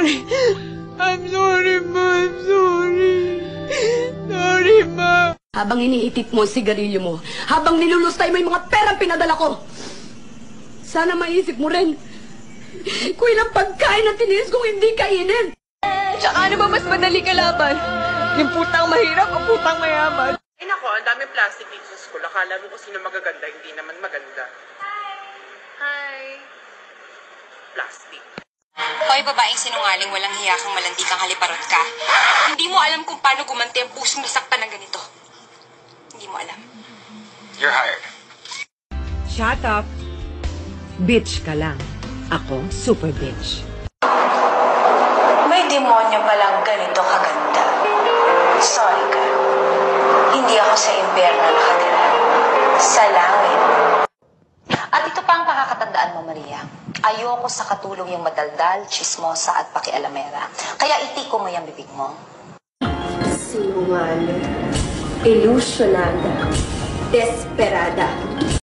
sorry. I'm sorry, Ma. I'm sorry. Sorry, Ma. Habang iniitit mo ang sigarilyo mo, habang nilulustay mo yung mga perang pinadala ko, sana maisip mo rin kung ilang pagkain ang tiniis kong hindi kainin. Tsaka ano ba mas madali kalaban? Yung putang mahirap o putang mayaman? Ay nako, ang daming plastic dito sa school. Akala mo kung sino magaganda, hindi naman maganda. Hi! Plastic. Hoy, babaeng sinungaling, walang hiya kang malandi kang haliparot ka. Hindi mo alam kung paano gumanti ang pusong nasaktan ng ganito. Hindi mo alam. You're hired. Shut up. Bitch ka lang. Ako, super bitch. May demonyo palang ganito kaganda. Sorry ka. Hindi ako sa impyerno nakatira. Sa langit. At ito pa ang pakakatandaan mo, Maria. Ayoko sa katulong yung madaldal, chismosa at pakialamera. Kaya itiko mo yung bibig mo. Sinungaling, ilusyonada, desperada.